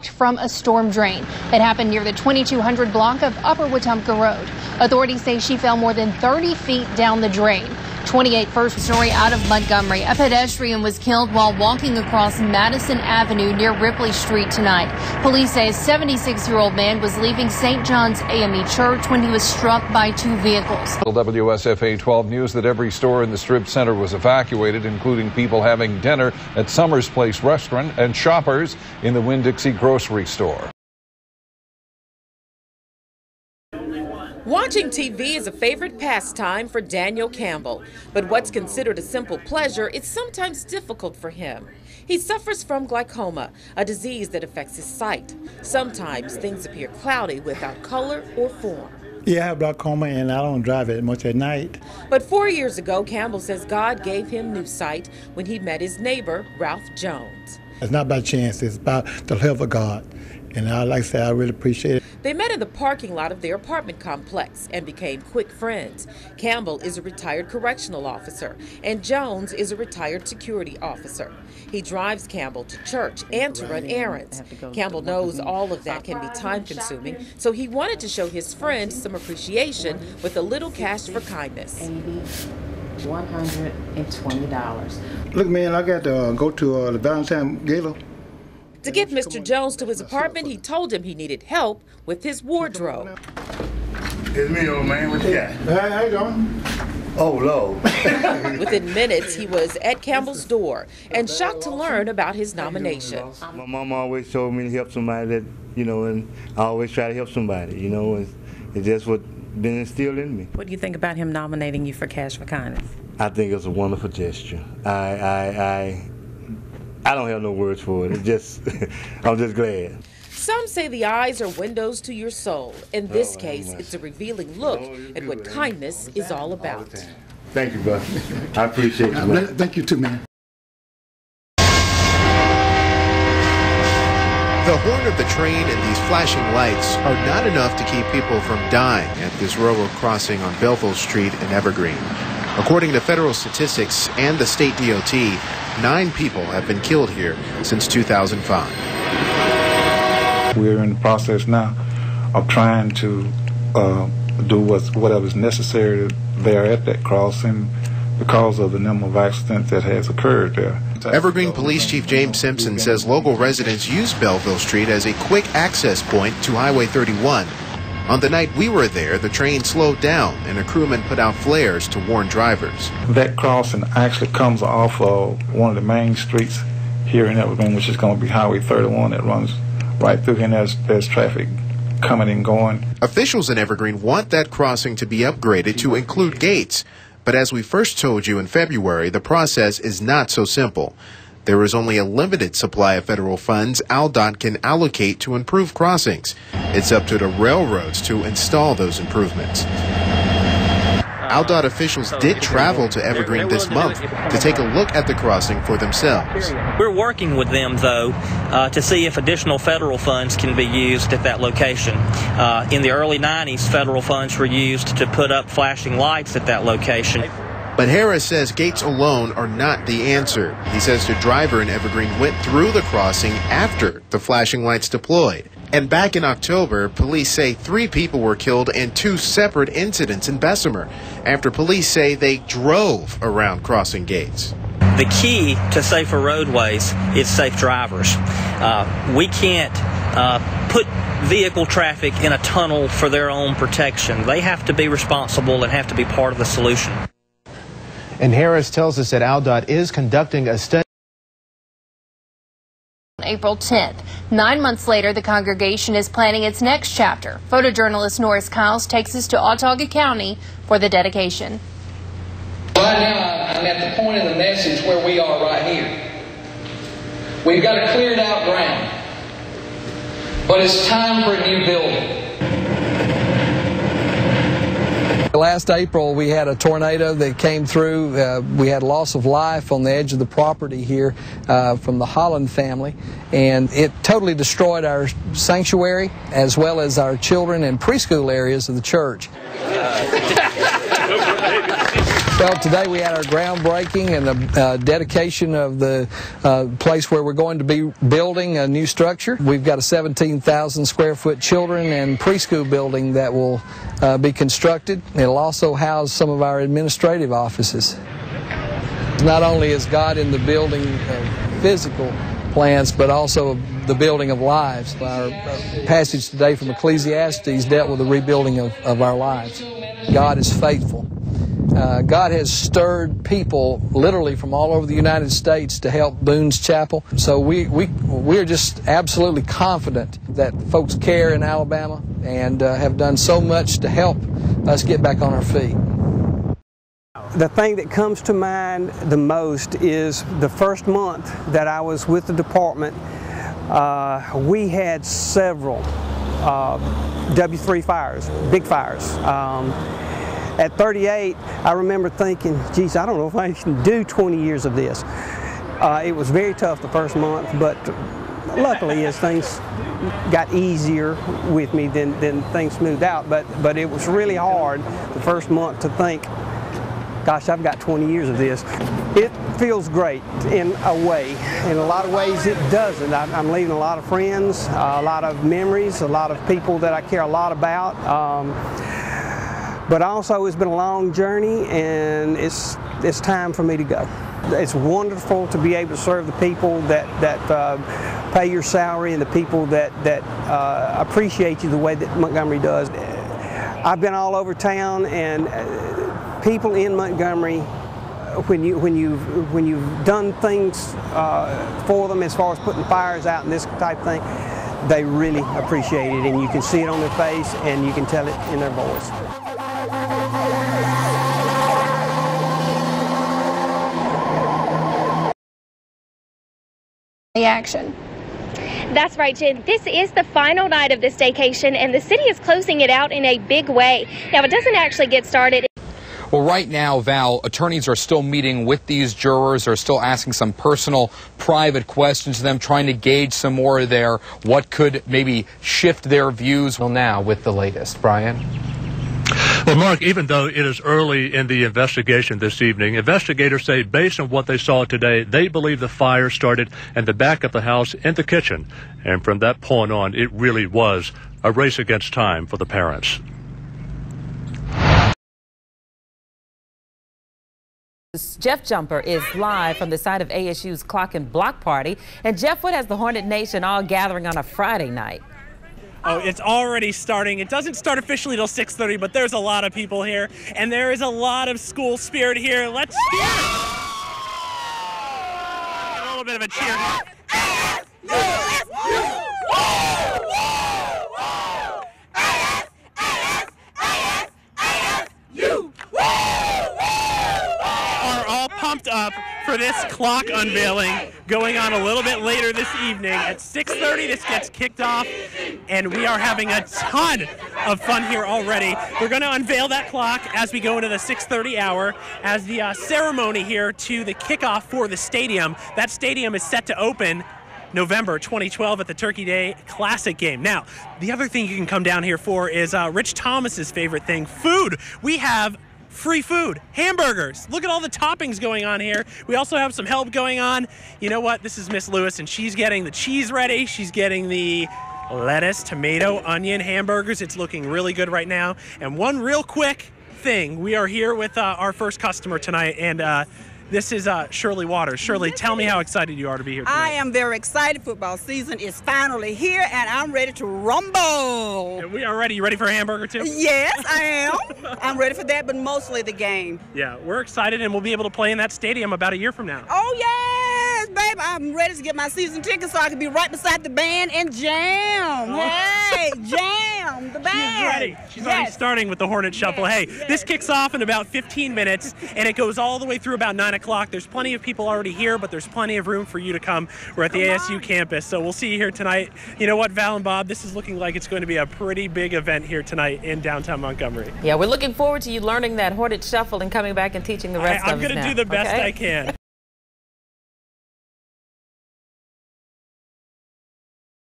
from a storm drain. It happened near the 2200 block of Upper Wetumpka Road. Authorities say she fell more than 30 feet down the drain. 28 first story out of Montgomery. A pedestrian was killed while walking across Madison Avenue near Ripley Street tonight. Police say a 76-year-old man was leaving St. John's AME Church when he was struck by two vehicles. WSFA 12 News that every store in the Strip Center was evacuated, including people having dinner at Summers Place restaurant and shoppers in the Winn-Dixie grocery store. Watching TV is a favorite pastime for Daniel Campbell, but what's considered a simple pleasure is sometimes difficult for him. He suffers from glaucoma, a disease that affects his sight. Sometimes things appear cloudy without color or form. Yeah, I have glaucoma and I don't drive it much at night. But 4 years ago, Campbell says God gave him new sight when he met his neighbor, Ralph Jones. It's not by chance, it's by the love of God. And like I said, I really appreciate it. They met in the parking lot of their apartment complex and became quick friends. Campbell is a retired correctional officer, and Jones is a retired security officer. He drives Campbell to church and to run errands. Campbell knows all of that can be time-consuming, so he wanted to show his friends some appreciation with a little cash for kindness. $120. Look, man, I got to go to the Valentine Gala. To get Mr. Jones to his apartment, he told him he needed help with his wardrobe. It's me, old man. What you got? Hey, how you doing? Oh, Lord. Within minutes, he was at Campbell's door and shocked to learn about his nomination. My mom always told me to help somebody that, and I always try to help somebody, and it's just what's been instilled in me. What do you think about him nominating you for Cash for Kindness? I think it's a wonderful gesture. I don't have no words for it. It's just, I'm just glad. Some say the eyes are windows to your soul. In this case, it's a revealing look at what kindness is all about. Thank you, bud. I appreciate you, man. Thank you, too, man. The horn of the train and these flashing lights are not enough to keep people from dying at this railroad crossing on Belleville Street in Evergreen. According to federal statistics and the state DOT, 9 people have been killed here since 2005. We're in the process now of trying to do whatever's necessary there at that crossing because of the number of accidents that has occurred there. Evergreen Police Chief James Simpson says local residents use Belleville Street as a quick access point to Highway 31. On the night we were there, the train slowed down and a crewman put out flares to warn drivers. That crossing actually comes off of one of the main streets here in Evergreen, which is going to be Highway 31 that runs right through here, and there's traffic coming and going. Officials in Evergreen want that crossing to be upgraded to include gates. But as we first told you in February, the process is not so simple. There is only a limited supply of federal funds ALDOT can allocate to improve crossings. It's up to the railroads to install those improvements. ALDOT officials did travel to Evergreen this month to take a look at the crossing for themselves. We're working with them, though, to see if additional federal funds can be used at that location. In the early 90s, federal funds were used to put up flashing lights at that location. But Harris says gates alone are not the answer. He says the driver in Evergreen went through the crossing after the flashing lights deployed. And back in October, police say 3 people were killed in 2 separate incidents in Bessemer after police say they drove around crossing gates. The key to safer roadways is safe drivers. We can't put vehicle traffic in a tunnel for their own protection. They have to be responsible and have to be part of the solution. And Harris tells us that ALDOT is conducting a study. April 10th. 9 months later, the congregation is planning its next chapter. Photojournalist Norris A takes us to Autauga County for the dedication. Right now, I'm at the point of the message where we are right here. We've got a cleared out ground, but it's time for a new building. Last April, we had a tornado that came through. We had loss of life on the edge of the property here from the Holland family, and it totally destroyed our sanctuary as well as our children and preschool areas of the church. Well, today we had our groundbreaking and the dedication of the place where we're going to be building a new structure. We've got a 17,000 square foot children and preschool building that will be constructed. It'll also house some of our administrative offices. Not only is God in the building of physical plants, but also the building of lives. Our passage today from Ecclesiastes dealt with the rebuilding of our lives. God is faithful. God has stirred people literally from all over the United States to help Boone's Chapel. So we're just absolutely confident that folks care in Alabama and have done so much to help us get back on our feet. The thing that comes to mind the most is the first month that I was with the department. We had several W3 fires, big fires. At 38, I remember thinking, geez, I don't know if I can do 20 years of this. It was very tough the first month, but luckily as things got easier with me, then things smoothed out. But it was really hard the first month to think, gosh, I've got 20 years of this. It feels great in a way. In a lot of ways it doesn't. I'm leaving a lot of friends, a lot of memories, a lot of people that I care a lot about. But also it's been a long journey, and it's time for me to go. It's wonderful to be able to serve the people that pay your salary and the people that appreciate you the way that Montgomery does. I've been all over town, and people in Montgomery, when you've done things for them as far as putting fires out and this type of thing, they really appreciate it, and you can see it on their face and you can tell it in their voice. The action. That's right, Jen. This is the final night of this staycation, and the city is closing it out in a big way. Now, it doesn't actually get started. Well, right now, Val, attorneys are still meeting with these jurors, are still asking some personal, private questions to them, trying to gauge some more of their what could maybe shift their views. Well, now with the latest, Brian. Well, Mark, even though it is early in the investigation this evening, investigators say based on what they saw today, they believe the fire started in the back of the house in the kitchen. And from that point on, it really was a race against time for the parents. Jeff Jumper is live from the site of ASU's Clock and Block Party. And Jeff, what has the Hornet Nation all gathering on a Friday night? Oh, it's already starting. It doesn't start officially till 6:30, but there's a lot of people here, and there is a lot of school spirit here. Let's cheer! A little bit of a cheer. Are all pumped up for this clock unveiling going on a little bit later this evening. At 6:30, this gets kicked off, and we are having a ton of fun here already. We're going to unveil that clock as we go into the 6:30 hour as the ceremony here to the kickoff for the stadium. That stadium is set to open November 2012 at the Turkey Day Classic game. Now, the other thing you can come down here for is Rich Thomas's favorite thing, food. We have free food, hamburgers. Look at all the toppings going on here. We also have some help going on. You know what? This is Miss Lewis, and she's getting the cheese ready. She's getting the lettuce, tomato, onion hamburgers. It's looking really good right now. And one real quick thing. We are here with our first customer tonight, and this is Shirley Waters. Shirley, tell me how excited you are to be here tonight. I am very excited. Football season is finally here, and I'm ready to rumble. And we are ready. You ready for a hamburger, too? Yes, I am. I'm ready for that, but mostly the game. Yeah, we're excited, and we'll be able to play in that stadium about a year from now. Oh, yes, babe. I'm ready to get my season ticket so I can be right beside the band and jam. Oh. Hey, jam the band. She's ready. She's already starting with the Hornet Shuffle. Hey, this kicks off in about 15 minutes, and it goes all the way through about 9 o'clock. There's plenty of people already here, but there's plenty of room for you to come. We're at the ASU campus, so we'll see you here tonight. You know what, Val and Bob, this is looking like it's going to be a pretty big event here tonight in downtown Montgomery. Yeah, we're looking forward to you learning that Hornet Shuffle and coming back and teaching the rest of us. I'm going to do the best I can.